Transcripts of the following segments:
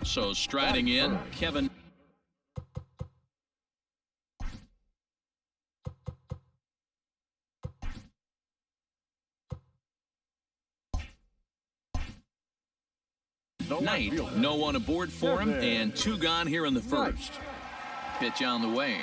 So striding in, Kevin. Knight, no one aboard for him, and 2 gone here in the first. Pitch on the way.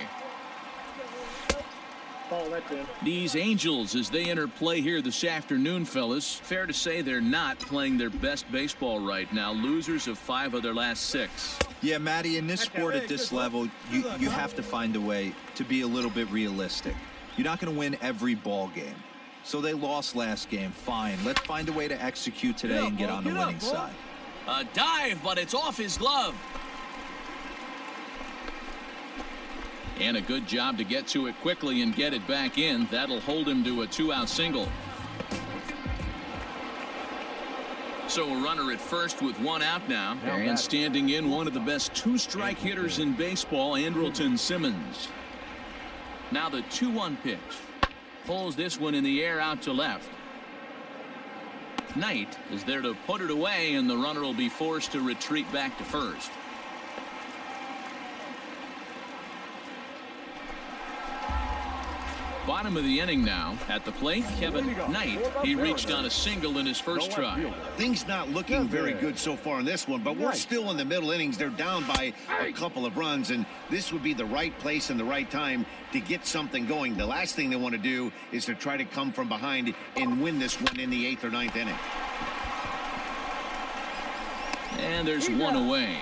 These Angels, as they enter play here this afternoon, fellas, fair to say they're not playing their best baseball right now. Losers of 5 of their last 6. Yeah, Matty, in this sport at this level, you have to find a way to be a little bit realistic. You're not going to win every ball game. So they lost last game. Fine. Let's find a way to execute today and get on the winning side. A dive, but it's off his glove. And a good job to get to it quickly and get it back in. That'll hold him to a 2-out single. So a runner at first with 1 out now. And standing in, one of the best 2-strike hitters in baseball, Andrelton Simmons. Now the 2-1 pitch. Pulls this one in the air out to left. Knight is there to put it away, and the runner will be forced to retreat back to first. Bottom of the inning now. At the plate, Kevin Knight. He reached on a single in his first try. Things not looking very good so far in this one, but we're still in the middle innings. They're down by a couple of runs, and this would be the right place and the right time to get something going. The last thing they want to do is to try to come from behind and win this one in the 8th or 9th inning. And there's 1 away.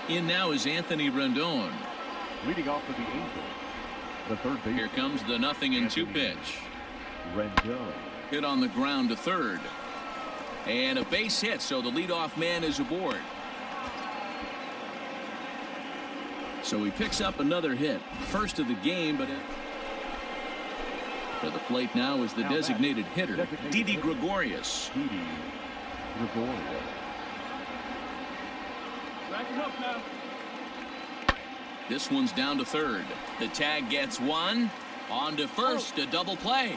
In now is Anthony Rendon. Leading off for the Angels, the third base. Here comes the 0-2 pitch. Rendon. Hit on the ground to third. And a base hit, so the leadoff man is aboard. So he picks up another hit. First of the game, but to the plate now is the designated hitter, Didi Gregorius. Didi Gregorius. This one's down to third. The tag gets 1. On to first, a double play.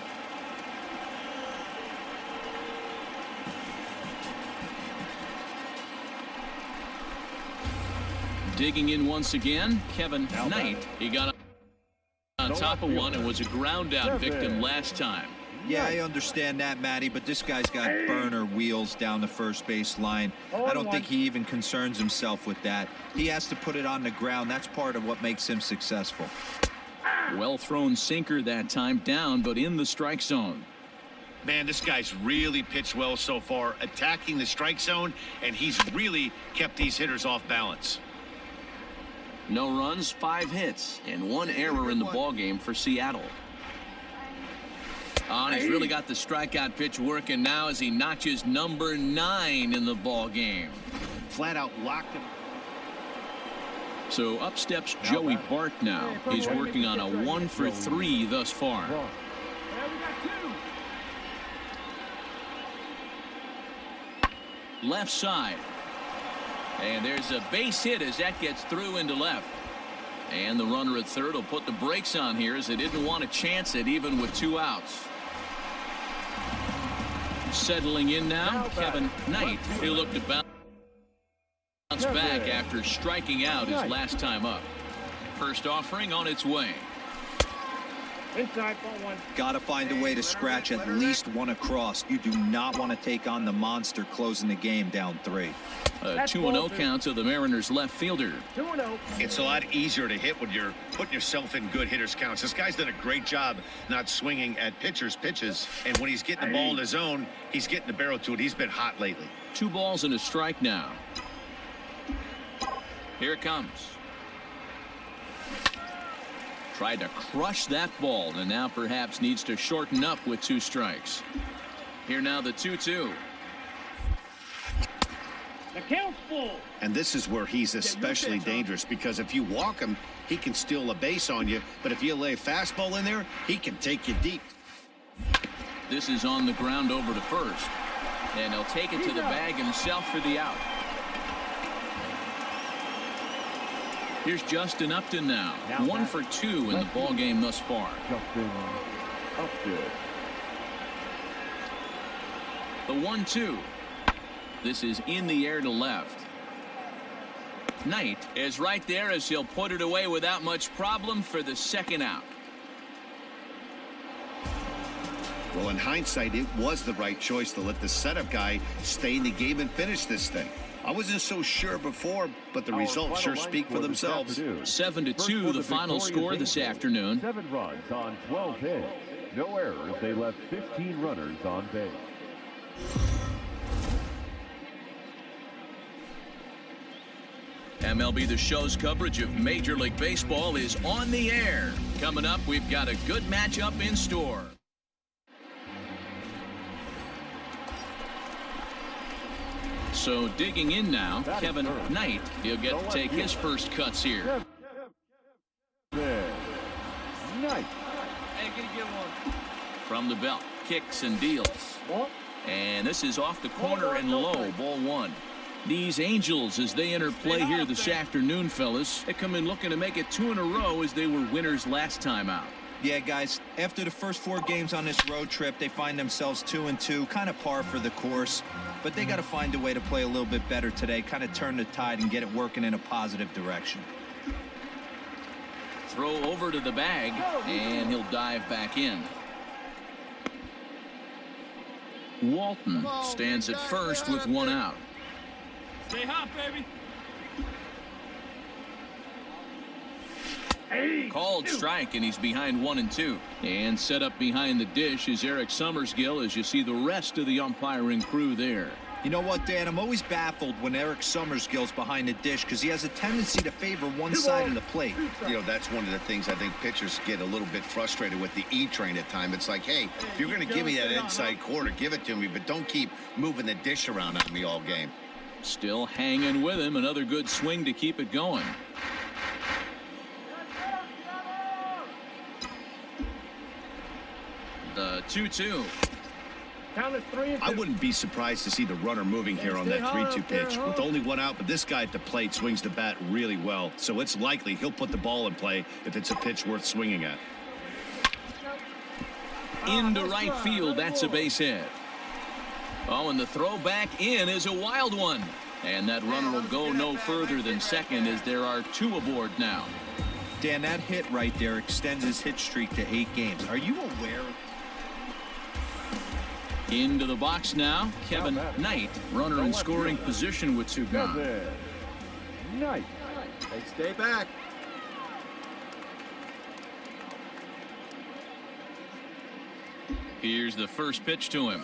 Digging in once again, Kevin Knight. He got on top of one and was a ground out victim last time. Yeah, I understand that, Matty, but this guy's got burner wheels down the first base line. I don't think he even concerns himself with that. He has to put it on the ground. That's part of what makes him successful. Well thrown sinker that time, down but in the strike zone. Man, this guy's really pitched well so far, attacking the strike zone, and he's really kept these hitters off balance. No runs, 5 hits, and 1 error in the ballgame for Seattle. Oh, he's really got the strikeout pitch working now as he notches number 9 in the ball game. Flat out locked him. So up steps Joey Bart now. He's working on a 1 for 3 thus far. Left side. And there's a base hit as that gets through into left. And the runner at third will put the brakes on here as they didn't want to chance it even with 2 outs. Settling in now, Kevin Knight. He'll look to bounce back after striking out his last time up. First offering on its way. Got to find a way to scratch at least 1 across. You do not want to take on the monster closing the game down 3. A 2-0 count to the Mariners left fielder. 2-0. It's a lot easier to hit when you're putting yourself in good hitters counts. This guy's done a great job not swinging at pitchers' pitches. And when he's getting the ball in the zone, he's getting the barrel to it. He's been hot lately. 2 balls and a strike now. Here it comes. Tried to crush that ball and now perhaps needs to shorten up with 2 strikes. Here now the 2-2. The count's full. And this is where he's especially dangerous, because if you walk him, he can steal a base on you. But if you lay a fastball in there, he can take you deep. This is on the ground over to first. And he'll take it to the bag himself for the out. Here's Justin Upton now. 1 for 2 in the ball game thus far. Justin Upton. The 1-2. This is in the air to left. Knight is right there as he'll put it away without much problem for the second out. Well, in hindsight, it was the right choice to let the setup guy stay in the game and finish this thing. I wasn't so sure before, but the results sure speak for themselves. 7-2, the final score this afternoon. 7 runs on 12 hits. No errors. They left 15 runners on base. MLB The Show's coverage of Major League Baseball is on the air. Coming up, we've got a good matchup in store. So digging in now, Kevin Knight. He'll get to take his first cuts here. Knight. Hey, can you get one? From the belt, kicks and deals. And this is off the corner and low, ball 1. These Angels, as they enter play here this afternoon, fellas, they come in looking to make it 2 in a row as they were winners last time out. Yeah, guys, after the first 4 games on this road trip, they find themselves 2-2, kind of par for the course. But they got to find a way to play a little bit better today, kind of turn the tide and get it working in a positive direction. Throw over to the bag, and he'll dive back in. Walton stands at first with 1 out. Stay hot, baby. Called strike, and he's behind 1-2. And set up behind the dish is Eric Summersgill as you see the rest of the umpiring crew there. You know what, Dan? I'm always baffled when Eric Summersgill's behind the dish because he has a tendency to favor one side of the plate. You know, that's one of the things I think pitchers get a little bit frustrated with the E-train at times. It's like, hey, if you're going to give me that inside corner, give it to me, but don't keep moving the dish around on me all game. Still hanging with him. Another good swing to keep it going. The 2-2. I wouldn't be surprised to see the runner moving here on that 3-2 pitch. With only 1 out, but this guy at the plate swings the bat really well, so it's likely he'll put the ball in play if it's a pitch worth swinging at. Into right field, that's a base hit. Oh, and the throw back in is a wild one. And that runner will go no further than second as there are 2 aboard now. Dan, that hit right there extends his hit streak to 8 games. Are you aware? Into the box now, Kevin Knight, runner in scoring position with 2 gone. Knight. Hey, stay back. Here's the first pitch to him.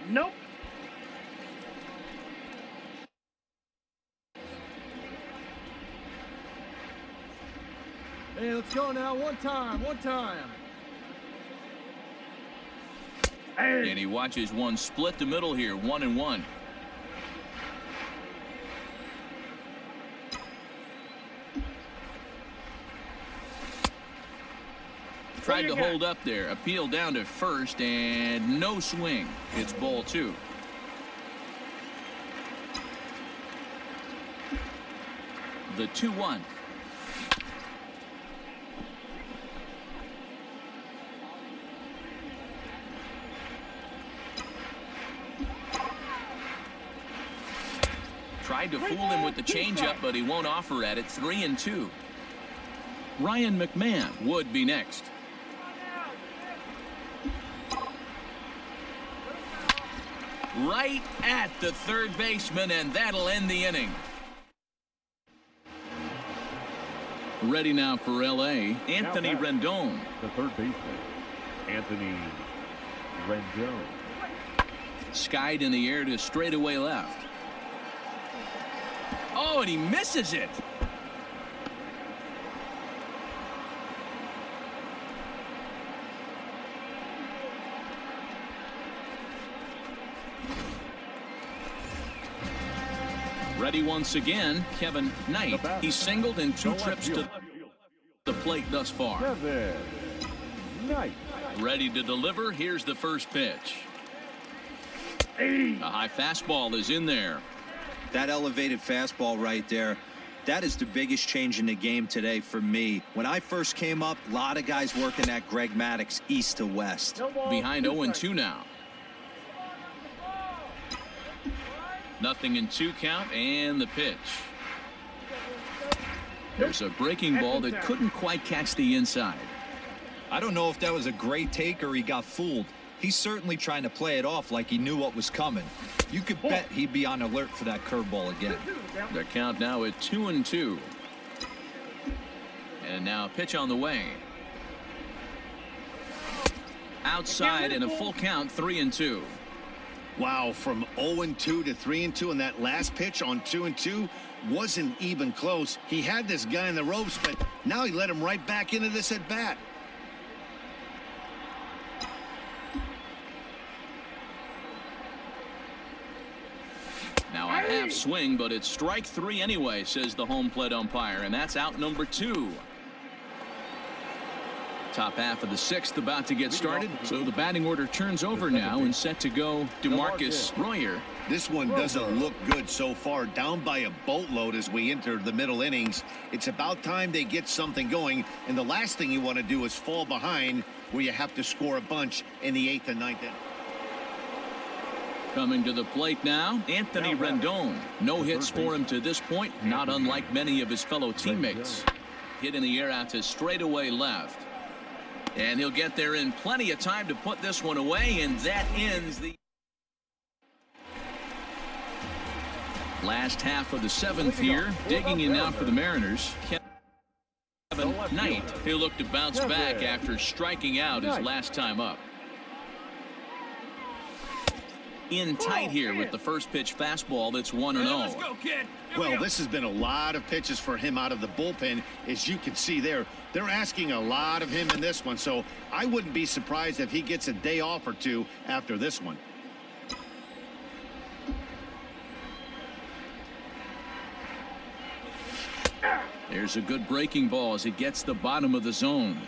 Nope. Hey, let's go now. One time. And he watches one split the middle here, 1-1. Tried to hold up there, appeal down to first, and no swing. It's ball 2. The 2-1. Tried to fool him with the changeup, but he won't offer at it. 3-2. Ryan McMahon would be next. Right at the third baseman, and that'll end the inning. Ready now for L.A., Anthony Rendon. The third baseman, Anthony Rendon. Skied in the air to straightaway left. Oh, and he misses it. Ready once again, Kevin Knight. He's singled in 2 trips to the plate thus far. Kevin Knight. Ready to deliver. Here's the first pitch. A high fastball is in there. That elevated fastball right there, that is the biggest change in the game today for me. When I first came up, a lot of guys working at Greg Maddux east to west. Behind 0-2 now. 0-2 count, and the pitch. There's a breaking ball that couldn't quite catch the inside. I don't know if that was a great take or he got fooled. He's certainly trying to play it off like he knew what was coming. You could bet he'd be on alert for that curveball again. The count now at 2-2. And now a pitch on the way. Outside and a full count, 3-2. Wow, from 0-2 to 3-2, and that last pitch on 2-2 wasn't even close. He had this guy in the ropes, but now he let him right back into this at bat. Now a half swing, but it's strike 3 anyway, says the home plate umpire, and that's out number 2. Top half of the 6th about to get started, so the batting order turns over now and set to go DeMarcus Royer. This one doesn't look good so far, down by a boatload as we enter the middle innings. It's about time they get something going, and the last thing you want to do is fall behind where you have to score a bunch in the 8th and 9th inning. Coming to the plate now, Anthony Rendon. No hits for him to this point, not unlike many of his fellow teammates. Hit in the air out to straightaway left. And he'll get there in plenty of time to put this one away, and that ends the last half of the 7th here. Digging in now for the Mariners, Kevin Knight. He'll look to bounce back after striking out his last time up. In tight here with the first pitch fastball that's 1-0. Well, this has been a lot of pitches for him out of the bullpen. As you can see there, they're asking a lot of him in this one, so I wouldn't be surprised if he gets a day off or two after this one. There's a good breaking ball as it gets the bottom of the zone.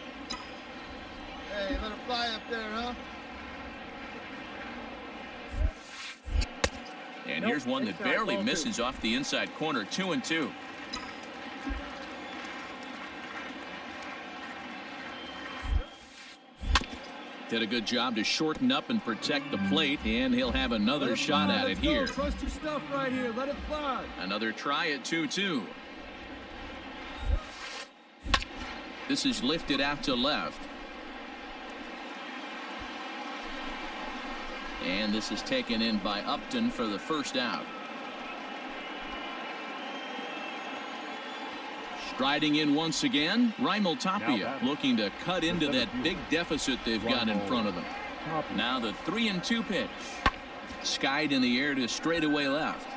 Hey, let it fly up there, huh? And here's one that barely misses off the inside corner, 2-2. Did a good job to shorten up and protect the plate, and he'll have another shot at it here. Trust your stuff right here. Let it fly. Another try at 2-2. This is lifted out to left. And this is taken in by Upton for the first out. Striding in once again, Raimel Tapia looking to cut into that big deficit they've got in front of them. Now the 3-2 pitch. Skied in the air to straightaway left.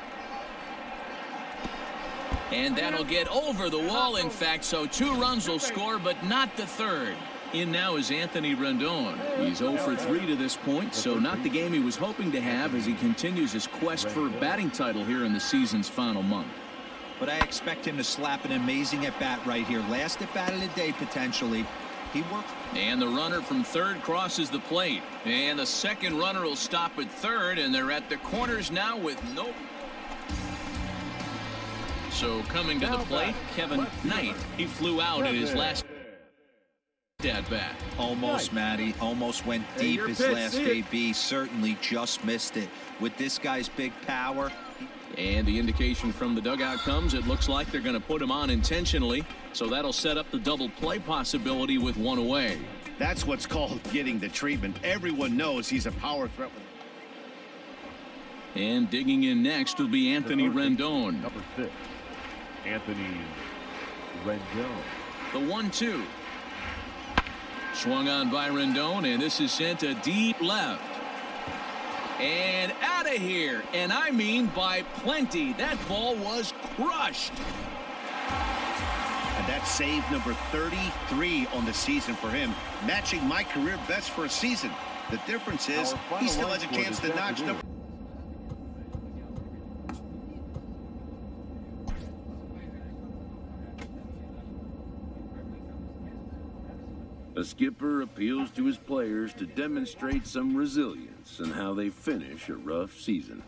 And that'll get over the wall, in fact, so 2 runs will score, but not the third. In now is Anthony Rendon. He's 0 for 3 to this point, so not the game he was hoping to have as he continues his quest for a batting title here in the season's final month. But I expect him to slap an amazing at-bat right here. Last at-bat of the day, potentially. He worked. And the runner from third crosses the plate. And the second runner will stop at third, and they're at the corners now with no. So coming to the plate, Kevin Knight. He flew out in his last at-bat. Almost, Matty. Almost went deep his last AB. Certainly just missed it. With this guy's big power. And the indication from the dugout comes, it looks like they're going to put him on intentionally. So that'll set up the double play possibility with 1 away. That's what's called getting the treatment. Everyone knows he's a power threat. And digging in next will be Anthony Rendon. Number 6, Anthony Rendon. The 1-2. Swung on by Rendon, and this is sent to deep left. And out of here, and I mean by plenty. That ball was crushed. And that's save number 33 on the season for him, matching my career best for a season. The difference is he still has a chance to notch number. A skipper appeals to his players to demonstrate some resilience in how they finish a rough season.